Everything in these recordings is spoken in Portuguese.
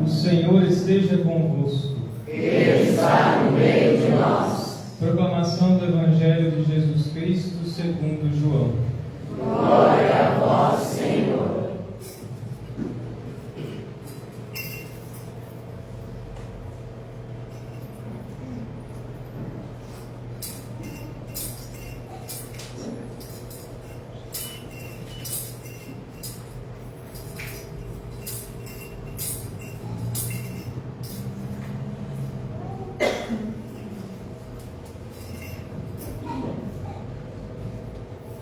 O Senhor esteja convosco. Ele está no meio de nós. Proclamação do Evangelho de Jesus Cristo segundo João. Glória a vós, Senhor.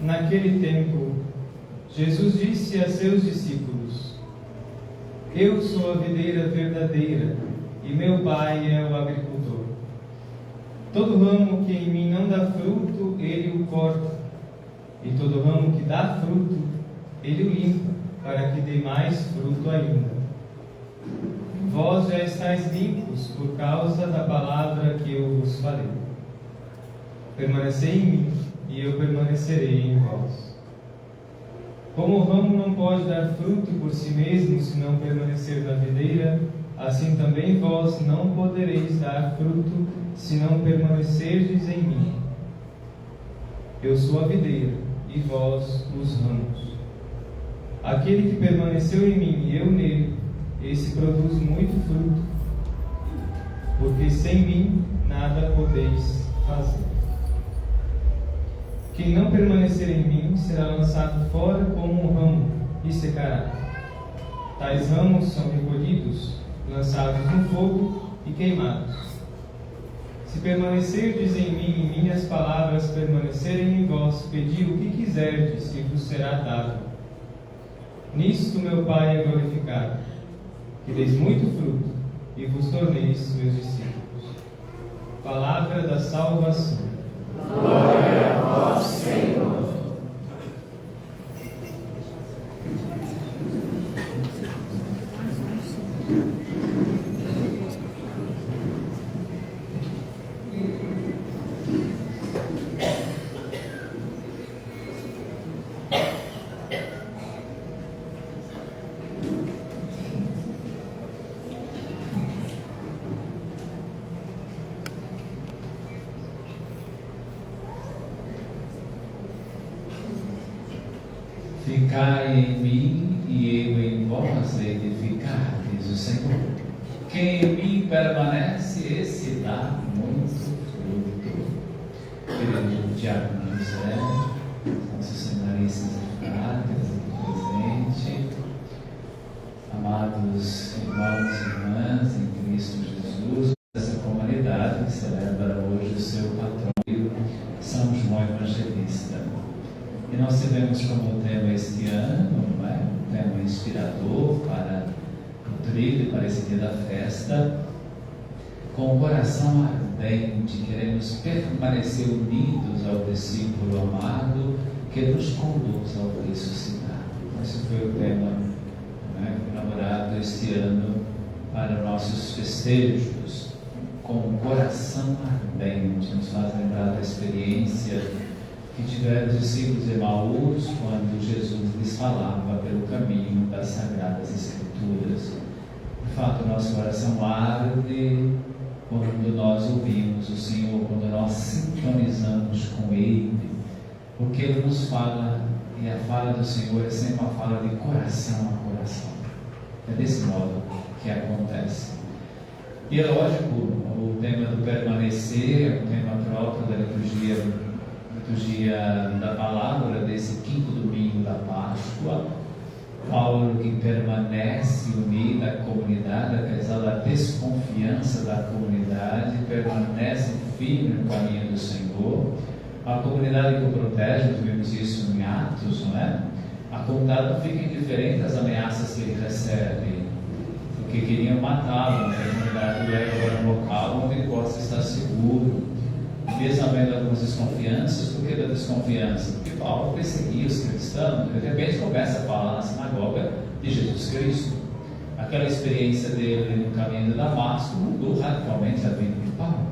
Naquele tempo, Jesus disse a seus discípulos: Eu sou a videira verdadeira, e meu Pai é o agricultor. Todo ramo que em mim não dá fruto, ele o corta, e todo ramo que dá fruto, ele o limpa, para que dê mais fruto ainda. Vós já estáis limpos por causa da palavra que eu vos falei. Permanecei em mim, e eu permanecerei em vós. Como o ramo não pode dar fruto por si mesmo se não permanecer na videira, assim também vós não podereis dar fruto se não permanecerdes em mim. Eu sou a videira, e vós os ramos. Aquele que permaneceu em mim e eu nele, esse produz muito fruto, porque sem mim nada podeis fazer. Quem não permanecer em mim será lançado fora como um ramo e secará. Tais ramos são recolhidos, lançados no fogo e queimados. Se permanecerdes em mim e minhas palavras permanecerem em vós, pedi o que quiserdes e vos será dado. Nisto meu Pai é glorificado, que deis muito fruto e vos torneis meus discípulos. Palavra da salvação. Glória a vós, Senhor. Ficai em mim e eu em vós edificar, diz o Senhor. Quem em mim permanece, esse dá muito fruto. Querido Diácono José, nossos seminaristas e fráteis aqui presentes, amados irmãos e irmãs em Cristo Jesus, essa comunidade celebra hoje o seu patrão, São João Evangelista. E nós tivemos como tema este ano, não é? Um tema inspirador para o trilho, para esse dia da festa, com o coração ardente, queremos permanecer unidos ao discípulo amado que nos conduz ao ressuscitado. Esse foi o tema, não é? Elaborado este ano para nossos festejos, com o coração ardente, nos faz lembrar da experiência que tiveram os discípulos de Emaús quando Jesus lhes falava pelo caminho das Sagradas Escrituras. De fato, nosso coração arde quando nós ouvimos o Senhor, quando nós sintonizamos com Ele, porque Ele nos fala, e a fala do Senhor é sempre uma fala de coração a coração. É desse modo que acontece. E é lógico, o tema do permanecer é um tema próprio da liturgia da palavra desse quinto domingo da Páscoa. Paulo, que permanece unido à comunidade, apesar da desconfiança da comunidade, permanece firme no caminho do Senhor. A comunidade que o protege, nós vimos isso em Atos, não é? A comunidade não fica indiferente às ameaças que ele recebe, porque queriam matá-lo, né? A comunidade leva para um local onde ele possa estar seguro. Mesmo havendo algumas desconfianças. Por que da desconfiança? Porque Paulo perseguia os cristãos. De repente começa a falar na sinagoga de Jesus Cristo. Aquela experiência dele no caminho de Damasco mudou radicalmente a vida de Paulo.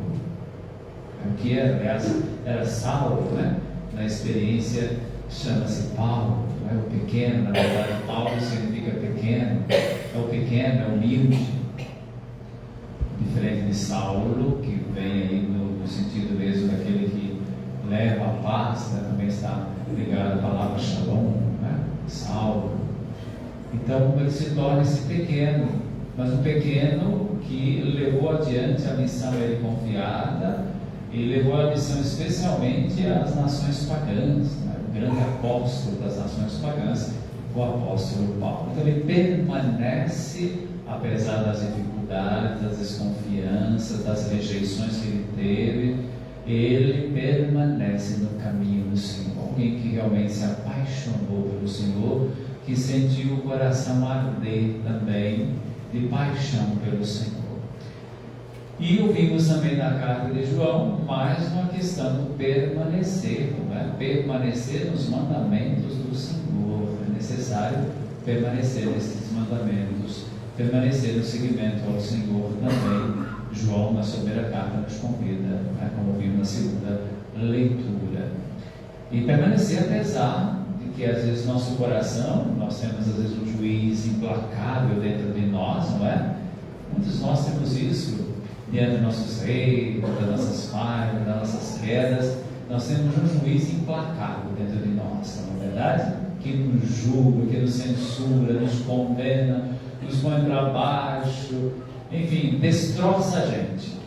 O que era, aliás, era Saulo, né? Na experiência chama-se Paulo, é o pequeno. Na verdade, Paulo significa pequeno, é o pequeno, é humilde. Saulo, que vem aí no sentido mesmo daquele que leva a paz, né? Também está ligado à palavra Shalom, né? Saulo. Então ele se torna esse pequeno, mas um pequeno que levou adiante a missão a ele confiada e levou a missão especialmente às nações pagãs, né? O grande apóstolo das nações pagãs, o apóstolo Paulo. Então ele permanece, apesar das dificuldades, das desconfianças, das rejeições que ele teve, ele permanece no caminho do Senhor. Alguém que realmente se apaixonou pelo Senhor, que sentiu o coração arder também de paixão pelo Senhor. E ouvimos também na carta de João mais uma questão do permanecer, não é? Permanecer nos mandamentos do Senhor. É necessário permanecer nesses mandamentos, permanecer no seguimento ao Senhor também. João, na sua primeira carta, nos convida, como vimos na segunda leitura. E permanecer apesar de que às vezes nosso coração, nós temos às vezes um juiz implacável dentro de nós, não é? Muitos de nós temos isso diante dos nossos erros, das nossas falhas, das nossas quedas. Nós temos um juiz implacável dentro de nós, não é verdade? Que nos julga, que nos censura, nos condena, nos põe para baixo, enfim, destroça a gente.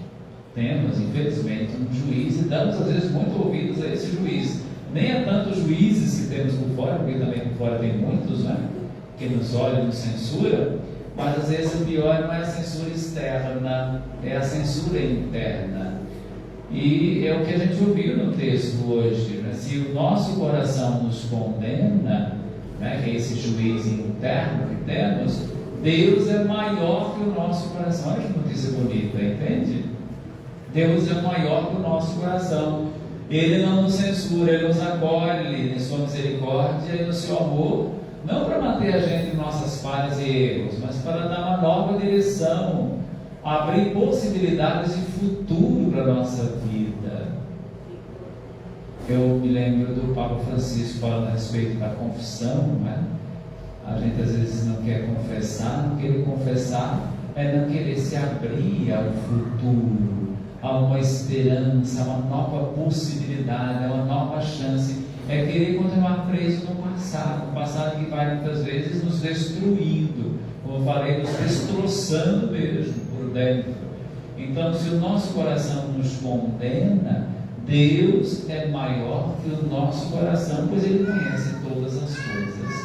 Temos, infelizmente, um juiz e damos às vezes muito ouvidos a esse juiz. Nem é tanto os juízes que temos por fora, porque também por fora tem muitos, né? Que nos olham e nos censura, mas às vezes o pior não é a censura externa, é a censura interna. E é o que a gente ouviu no texto hoje, né? Se o nosso coração nos condena, né, que é esse juiz interno que temos, Deus é maior que o nosso coração. Olha que notícia bonita, entende? Deus é maior que o nosso coração. Ele não nos censura, Ele nos acolhe em sua misericórdia e no seu amor, não para manter a gente em nossas falhas e erros, mas para dar uma nova direção, abrir possibilidades de futuro para a nossa vida. Eu me lembro do Papa Francisco falando a respeito da confissão, não é? A gente às vezes não quer confessar, não querer confessar é não querer se abrir ao futuro, a uma esperança, a uma nova possibilidade, a uma nova chance. É querer continuar preso no passado, um passado que vai muitas vezes nos destruindo, como eu falei, nos destroçando mesmo por dentro. Então, se o nosso coração nos condena, Deus é maior que o nosso coração, pois Ele conhece todas as coisas.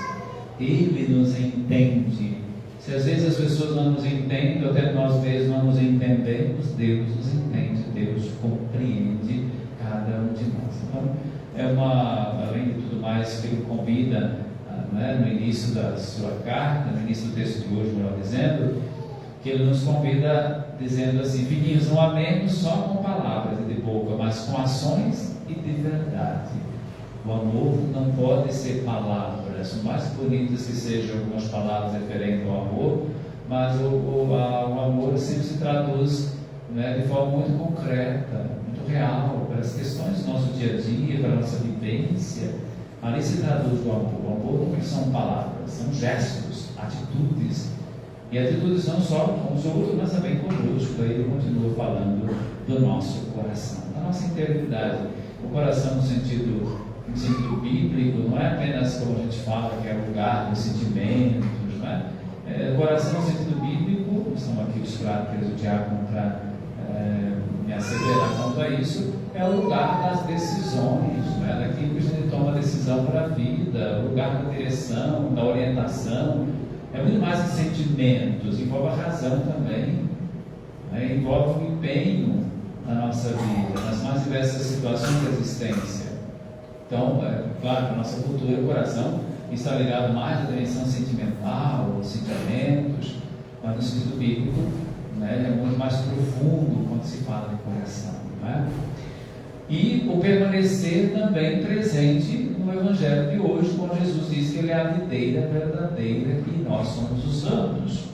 Ele nos entende. Se às vezes as pessoas não nos entendem, ou até nós mesmos não nos entendemos, Deus nos entende, Deus compreende cada um de nós. Então, além de tudo mais que Ele convida, no início da sua carta, no início do texto de hoje, melhor dizendo, que Ele nos convida dizendo assim: filhinhos, não amemos só com palavras e de boca, mas com ações e de verdade. O amor não pode ser palavras, por mais bonitas que sejam algumas palavras referentes ao amor, mas o amor sempre se traduz, de forma muito concreta, muito real, para as questões do nosso dia a dia, para a nossa vivência. Ali se traduz o amor. O amor não são palavras, são gestos, atitudes. E atitudes não só com os outros, mas também conosco. Daí ele continua falando do nosso coração, da nossa integridade. O coração no sentido bíblico não é apenas, como a gente fala, que é o lugar dos sentimentos, não é? O coração no sentido bíblico, estão aqui os práticos do diácono para me acelerar quanto a isso, é o lugar das decisões, não é? Daquilo que a gente toma decisão para a vida, o lugar da direção, da orientação. É muito mais que sentimentos, envolve a razão também, né? Envolve o empenho na nossa vida, nas mais diversas situações da existência. Então, claro, para a nossa cultura, o coração está ligado mais à dimensão sentimental, aos sentimentos, mas no sentido bíblico, é muito mais profundo quando se fala de coração. Não é? E o permanecer também presente no Evangelho de hoje, quando Jesus diz que Ele é a videira verdadeira e nós somos os ramos.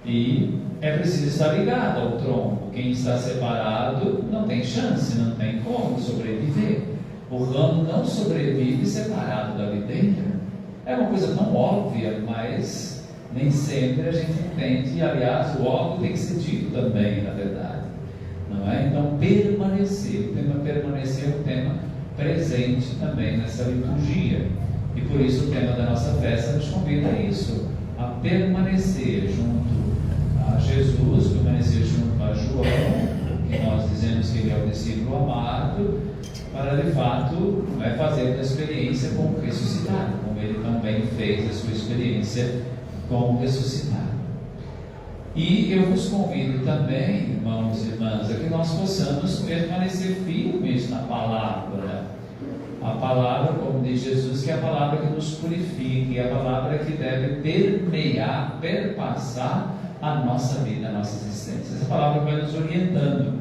E é preciso estar ligado ao tronco. Quem está separado não tem chance, não tem como sobreviver. O ramo não sobrevive separado da videira. É uma coisa tão óbvia, mas nem sempre a gente entende. E, aliás, o óbvio tem que ser dito também, na verdade. não é? Então, permanecer, o tema permanecer é um tema presente também nessa liturgia, e por isso o tema da nossa festa nos convida a isso, a permanecer junto a Jesus, permanecer junto a João, que nós dizemos que ele é o discípulo amado, para de fato fazer uma experiência com o ressuscitado, como ele também fez a sua experiência com o ressuscitado. E eu vos convido também, irmãos e irmãs, a que nós possamos permanecer firmes na palavra. A palavra, como diz Jesus, que é a palavra que nos purifica, é a palavra que deve permear, perpassar a nossa vida, a nossa existência. Essa palavra vai nos orientando.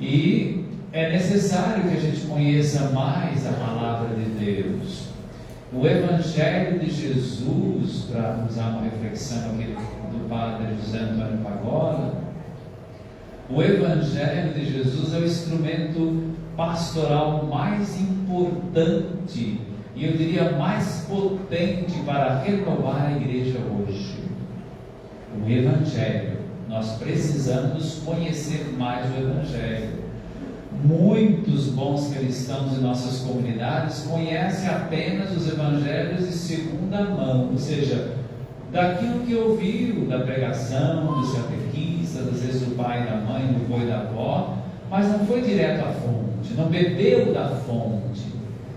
E é necessário que a gente conheça mais a palavra de Deus. O Evangelho de Jesus, para usar uma reflexão aqui do Padre José Antônio Pagola, o Evangelho de Jesus é o instrumento pastoral mais importante e eu diria mais potente para renovar a igreja hoje. O Evangelho. Nós precisamos conhecer mais o Evangelho. Muitos bons cristãos em nossas comunidades conhecem apenas os evangelhos de segunda mão, ou seja, daquilo que ouviu da pregação, dos catequistas, às vezes do pai, da mãe, do vô e da avó, mas não foi direto à fonte, não bebeu da fonte.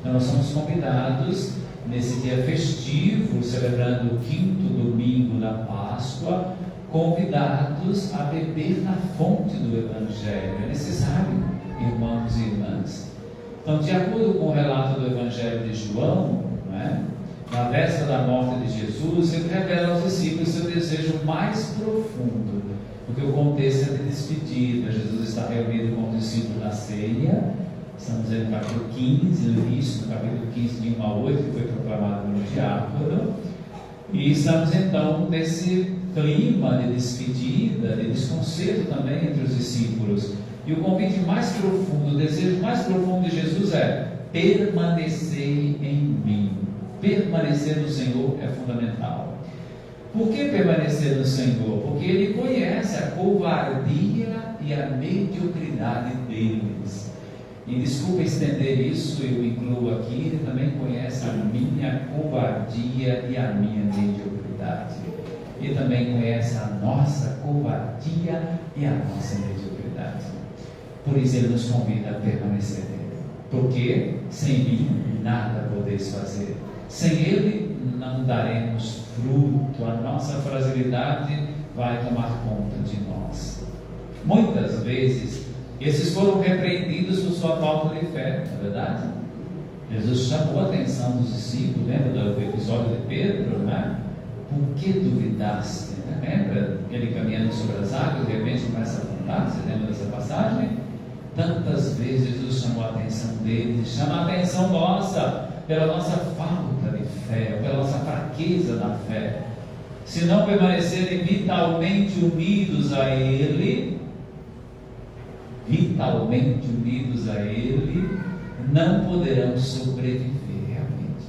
Então nós somos convidados nesse dia festivo, celebrando o 5º domingo da Páscoa, convidados a beber na fonte do Evangelho. É necessário, irmãos e irmãs. Então, de acordo com o relato do Evangelho de João, na véspera da morte de Jesus, ele revela aos discípulos seu desejo mais profundo, porque o contexto é de despedida. Jesus está reunido com os discípulos na ceia. Estamos no capítulo 15, no início do capítulo 15, de 1 a 8, que foi proclamado no diácono. E estamos então nesse clima de despedida, de desconcerto também entre os discípulos. E o convite mais profundo, o desejo mais profundo de Jesus é: permanecer em mim. Permanecer no Senhor é fundamental. Por que permanecer no Senhor? Porque Ele conhece a covardia e a mediocridade deles. E desculpa estender isso, eu incluo aqui, Ele também conhece a minha covardia e a minha mediocridade. Ele também conhece a nossa covardia e a nossa mediocridade. Por isso Ele nos convida a permanecer nele. Porque sem mim nada podeis fazer. Sem Ele não daremos fruto. A nossa fragilidade vai tomar conta de nós. Muitas vezes esses foram repreendidos por sua falta de fé, não é verdade? Jesus chamou a atenção dos discípulos, lembra do episódio de Pedro, né? Por que duvidaste? Lembra ele caminhando sobre as águas, de repente começa a afundar? Você lembra dessa passagem? Tantas vezes Jesus chamou a atenção deles, chama a atenção nossa, pela nossa falta de fé, pela nossa fraqueza da fé. Se não permanecerem vitalmente unidos a Ele, não poderão sobreviver realmente.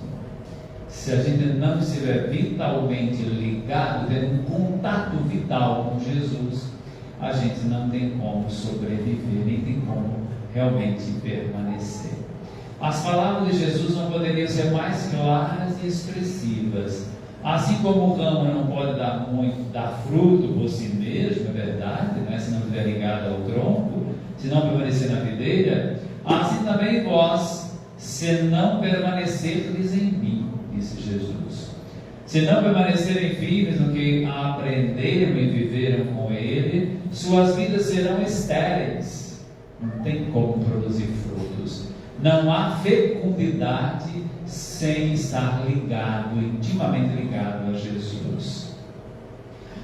Se a gente não estiver vitalmente ligado, tendo um contato vital com Jesus, a gente não tem como sobreviver, nem tem como realmente permanecer. As palavras de Jesus não poderiam ser mais claras e expressivas. Assim como o ramo não pode dar fruto por si mesmo, é verdade, né? Se não estiver ligado ao tronco, se não permanecer na videira, assim também vós, se não permanecerdes em mim, disse Jesus. Se não permanecerem firmes no que aprenderam e viveram com Ele, suas vidas serão estéreis. Não tem como produzir frutos. Não há fecundidade sem estar ligado, intimamente ligado a Jesus.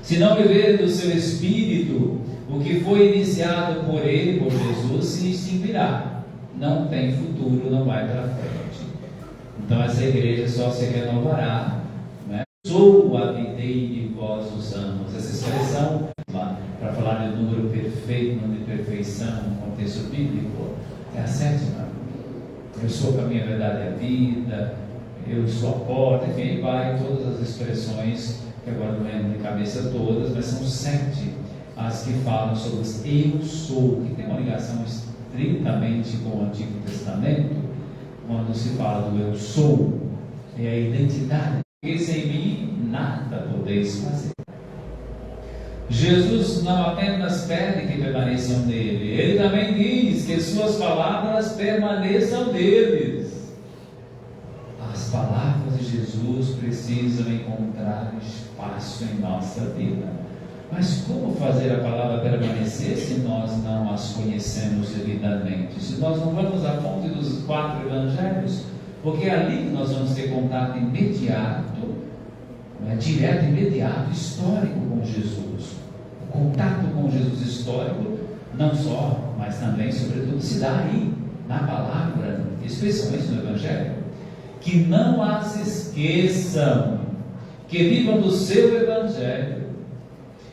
Se não viver do seu Espírito, o que foi iniciado por Ele, por Jesus, se extinguirá. Não tem futuro, não vai para frente. Então essa igreja só se renovará, né? Sou a videira e vós os ramos. Essa expressão, para falar de número perfeito, não de perfeição, no contexto bíblico, é a 7ª. Eu sou o caminho, a verdade e a vida, eu sou a porta, enfim, vai todas as expressões, que agora não lembro de cabeça todas, mas são 7 as que falam sobre os eu sou, que tem uma ligação estritamente com o Antigo Testamento, quando se fala do eu sou, é a identidade. Porque sem mim nada podeis fazer. Jesus não apenas pede que permaneçam nele, ele também diz que suas palavras permaneçam neles. As palavras de Jesus precisam encontrar espaço em nossa vida. Mas como fazer a palavra permanecer se nós não as conhecemos devidamente? Se nós não vamos à fonte dos 4 evangelhos? Porque é ali que nós vamos ter contato imediato, direto, imediato, histórico com Jesus. O contato com Jesus histórico, não só, mas também, sobretudo, se dá aí, na palavra, especialmente no Evangelho. Que não as esqueçam, que vivam do seu Evangelho.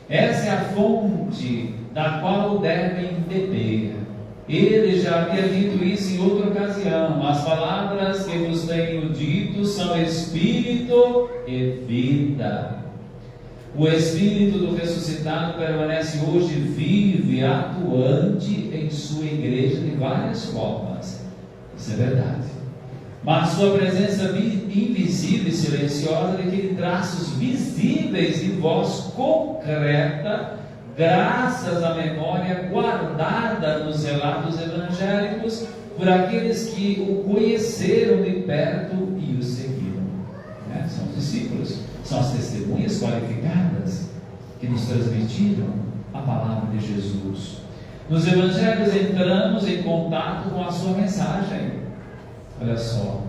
Essa é a fonte da qual devem beber. Ele já havia dito isso em outra ocasião. As palavras que vos tenho dito são Espírito e vida. O Espírito do ressuscitado permanece hoje vivo e atuante em sua igreja de várias formas. Isso é verdade. Mas sua presença invisível e silenciosa adquire traços visíveis de voz concreta, graças à memória guardada nos relatos evangélicos por aqueles que o conheceram de perto e o seguiram. São os discípulos, são as testemunhas qualificadas que nos transmitiram a palavra de Jesus. Nos evangelhos entramos em contato com a sua mensagem. Olha só,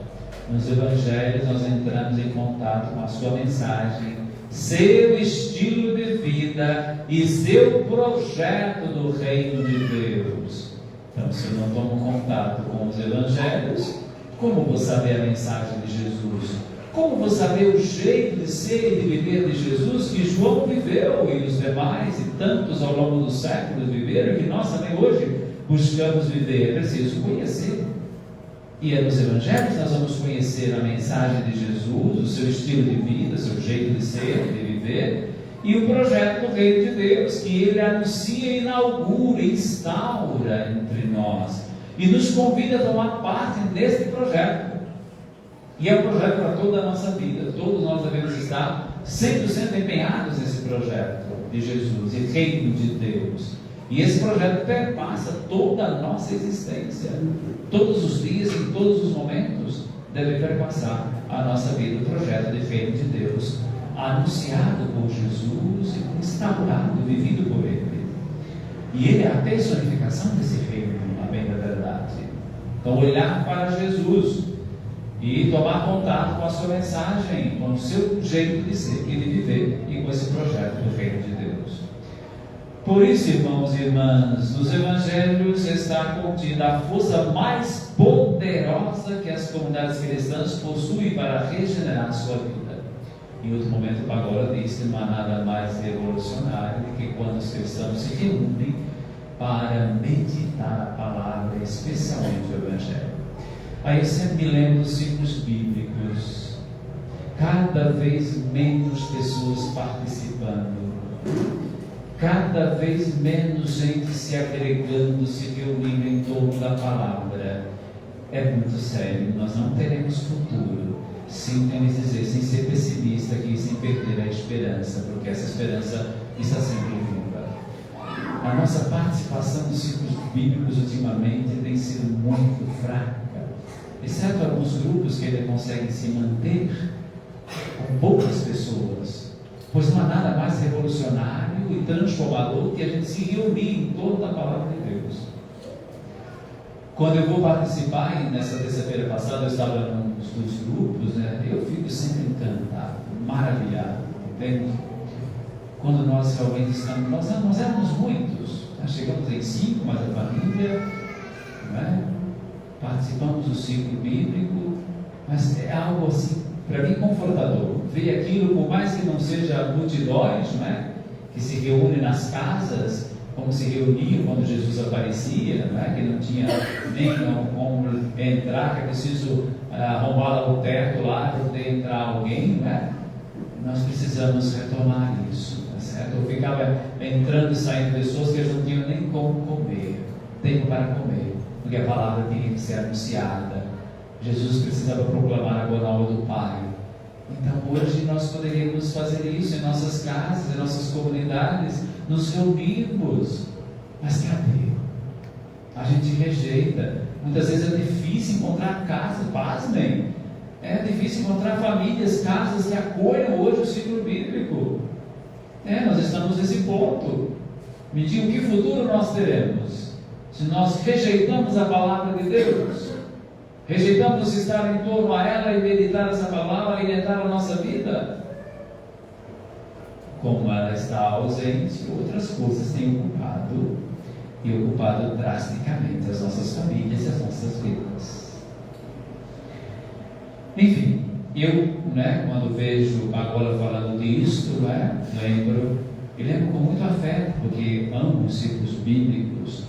nos evangelhos nós entramos em contato com a sua mensagem, seu estilo de vida e seu projeto do reino de Deus. Então, se eu não tomo contato com os evangelhos, como vou saber a mensagem de Jesus? Como vou saber o jeito de ser e de viver de Jesus que João viveu e os demais e tantos ao longo dos séculos viveram e que nós também hoje buscamos viver? É preciso conhecer. E é nos evangelhos que nós vamos conhecer a mensagem de Jesus, o seu estilo de vida, o seu jeito de ser e de viver, e o projeto do reino de Deus, que ele anuncia, inaugura, instaura entre nós, e nos convida a tomar parte desse projeto. E é um projeto para toda a nossa vida. Todos nós devemos estar 100% empenhados nesse projeto de Jesus, e reino de Deus. E esse projeto perpassa toda a nossa existência. Todos os dias, em todos os momentos, deve perpassar a nossa vida, o projeto de reino de Deus, anunciado por Jesus e instaurado, vivido por Ele. E Ele é a personificação desse reino, a bem da verdade. Então, olhar para Jesus e tomar contato com a sua mensagem, com o seu jeito de ser e de viver, e com esse projeto do reino de Deus. Por isso, irmãos e irmãs, nos evangelhos está contida a força mais poderosa que as comunidades cristãs possuem para regenerar a sua vida. Em outro momento, o Pagola disse que não há nada mais revolucionário do que quando os cristãos se reúnem para meditar a palavra, especialmente o Evangelho. Aí eu sempre me lembro dos ciclos bíblicos, cada vez menos pessoas participando, cada vez menos gente se agregando, se reunindo em torno da palavra. É muito sério, nós não teremos futuro, sem ser pessimista aqui, sem perder a esperança, porque essa esperança está sempre viva. A nossa participação nos ciclos bíblicos ultimamente tem sido muito fraca, exceto alguns grupos que ainda conseguem se manter com poucas pessoas, pois não há nada mais revolucionário e transformador que a gente se reunir em torno da palavra de Deus. Quando eu vou participar, e nessa terça-feira passada eu estava num dos grupos, eu fico sempre encantado, maravilhado, entende? Quando nós realmente estamos, nós éramos muitos, chegamos em 5, mais a família, participamos do ciclo bíblico, mas é algo assim, para mim, confortador. Ver aquilo, por mais que não seja multidões, que se reúnem nas casas, como se reuniam quando Jesus aparecia, que não tinha nem como entrar, que é preciso arrombar o teto lá para poder entrar alguém, nós precisamos retomar isso, tá certo? certo? Ou ficava entrando e saindo pessoas que eles não tinham nem como comer, tempo para comer, porque a palavra tinha que ser anunciada. Jesus precisava proclamar a boa nova do Pai. Então hoje nós poderíamos fazer isso em nossas casas, em nossas comunidades, nos reunirmos. Mas cadê? A gente rejeita. Muitas vezes é difícil encontrar casas, pasmem. É difícil encontrar famílias, casas que acolham hoje o ciclo bíblico. Nós estamos nesse ponto. Me diga que futuro nós teremos se nós rejeitamos a palavra de Deus, rejeitamos estar em torno a ela e meditar essa palavra, alimentar a nossa vida. Como ela está ausente, outras coisas têm ocupado, e ocupado drasticamente as nossas famílias e as nossas vidas. Enfim, eu, quando vejo agora falando disso, lembro com muito afeto, porque amo os ciclos bíblicos,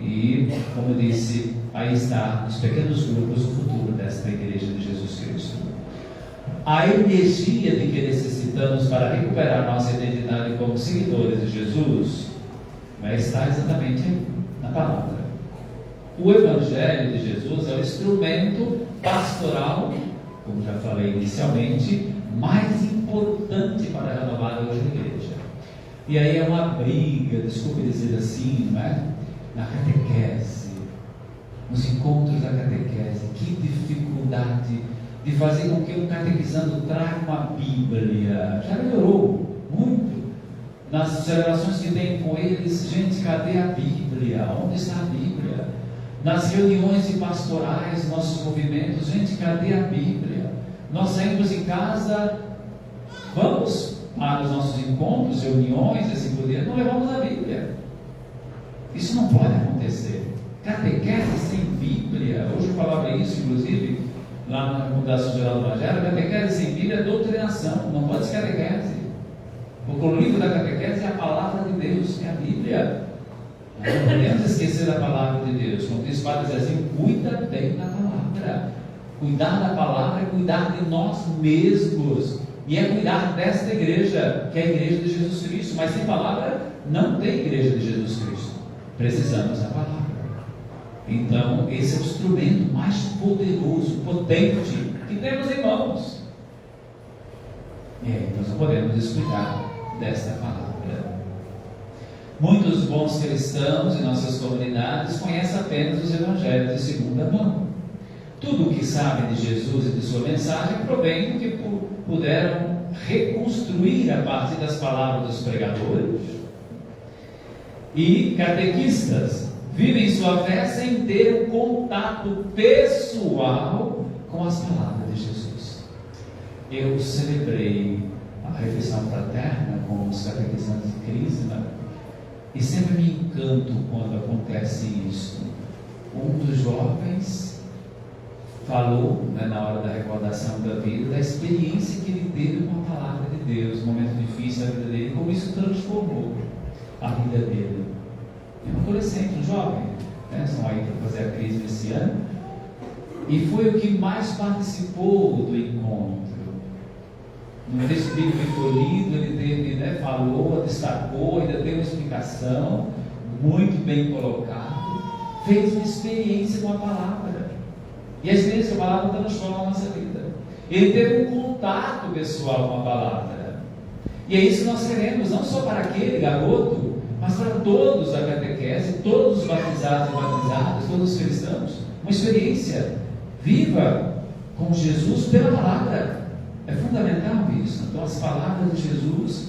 e, como eu disse, aí está, nos pequenos grupos, o futuro desta Igreja de Jesus Cristo. A energia de que necessitamos para recuperar nossa identidade como seguidores de Jesus está exatamente na palavra. O Evangelho de Jesus é o instrumento pastoral, como já falei inicialmente, mais importante para renovar hoje a Igreja. E aí é uma briga, desculpe dizer assim, na catequese, nos encontros da catequese. Que dificuldade de fazer com que um catequizando traga uma Bíblia. Já melhorou muito. Nas celebrações que tem com eles, gente, cadê a Bíblia? Onde está a Bíblia? Nas reuniões de pastorais, nossos movimentos, gente, cadê a Bíblia? Nós saímos em casa, vamos para os nossos encontros, reuniões, assim por diante, não levamos a Bíblia. Isso não pode acontecer. Catequese sem Bíblia. Hoje eu falava isso, inclusive, lá na Fundação Geral do Evangelho. Catequese sem Bíblia é doutrinação, não pode ser catequese. Porque o livro da catequese é a palavra de Deus, é a Bíblia. Nós não podemos esquecer da palavra de Deus. Como diz o Padre Zezinho, cuida bem da palavra. Cuidar da palavra é cuidar de nós mesmos. E é cuidar desta igreja, que é a igreja de Jesus Cristo. Mas sem palavra, não tem igreja de Jesus Cristo. Precisamos da palavra. Então, esse é o instrumento mais poderoso, potente, que temos em mãos. E aí, nós não podemos descuidar desta palavra. Muitos bons cristãos em nossas comunidades conhecem apenas os evangelhos de segunda mão. Tudo o que sabem de Jesus e de sua mensagem provém do que puderam reconstruir a partir das palavras dos pregadores. E catequistas vivem sua fé sem ter um contato pessoal com as palavras de Jesus. Eu celebrei a refeição fraterna com os catequizantes de Crisma e sempre me encanto quando acontece isso. Um dos jovens falou, na hora da recordação da vida, da experiência que ele teve com a palavra de Deus, um momento difícil da vida dele, como isso transformou a vida dele. É um adolescente, um jovem, estão aí para fazer a crise esse ano, e foi o que mais participou do encontro. No texto bíblico que foi lido, ele teve, falou, destacou, ainda deu uma explicação, muito bem colocado, fez uma experiência com a palavra, e a experiência com a palavra transforma a nossa vida. Ele teve um contato pessoal com a palavra, e é isso que nós queremos, não só para aquele garoto, mas para todos da catequese, todos os batizados e batizadas, todos os cristãos, uma experiência viva com Jesus pela palavra. É fundamental isso. Então, as palavras de Jesus,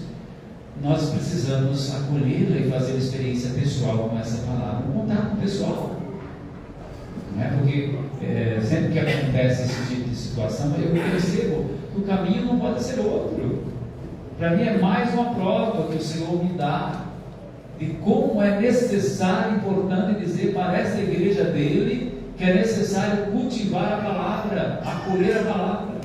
nós precisamos acolhê-la e fazer experiência pessoal com essa palavra, um contato pessoal. Não é porque sempre que acontece esse tipo de situação, eu percebo que o caminho não pode ser outro. Para mim é mais uma prova que o Senhor me dá de como é necessário, importante dizer para essa igreja dele que é necessário cultivar a palavra, acolher a palavra.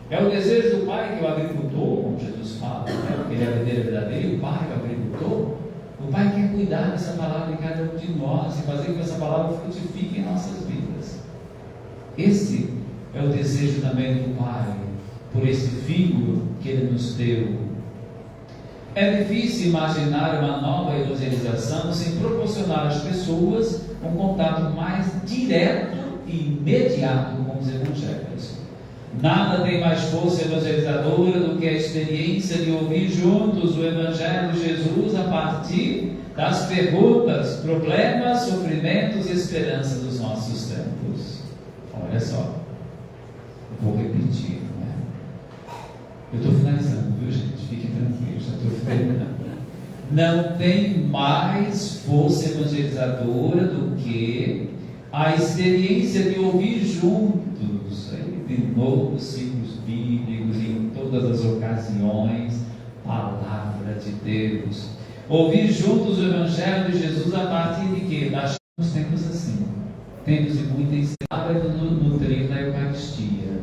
É o desejo do Pai que o agricultor, como Jesus fala, porque ele é a videira verdadeira, e o Pai é o agricultor. O Pai quer cuidar dessa palavra em cada um de nós e fazer com que essa palavra frutifique em nossas vidas. Esse é o desejo também do Pai por esse Filho que Ele nos deu. É difícil imaginar uma nova evangelização sem proporcionar às pessoas um contato mais direto e imediato com os evangelhos. Nada tem mais força evangelizadora do que a experiência de ouvir juntos o Evangelho de Jesus a partir das perguntas, problemas, sofrimentos e esperanças dos nossos tempos. Olha só, eu vou repetir, né? Eu estou finalizando, viu, gente? Fiquem tranquilos, já estou terminando. Não tem mais força evangelizadora do que a experiência de ouvir juntos, de novo, ciclos bíblicos, em todas as ocasiões, palavra de Deus. Ouvir juntos o Evangelho de Jesus a partir de quê? Nós temos tempos assim, tempos de muita ensinada no nutrir na Eucaristia.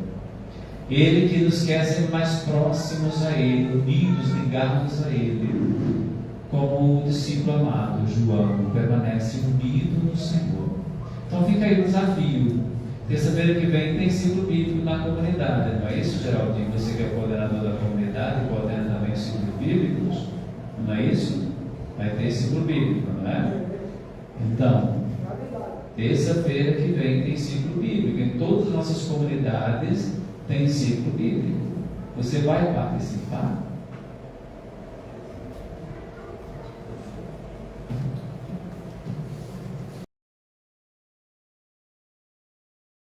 Ele que nos quer ser mais próximos a Ele, unidos, ligados a Ele. Como o discípulo amado, João, permanece unido no Senhor. Então fica aí o desafio. Terça-feira que vem tem ciclo bíblico na comunidade, não é isso, Geraldinho? Você que é coordenador da comunidade, coordena também os ciclos bíblicos, não é isso? Vai ter ciclo bíblico, não é? Então, terça-feira que vem tem ciclo bíblico. Em todas as nossas comunidades tem ciclo bíblico. Você vai participar?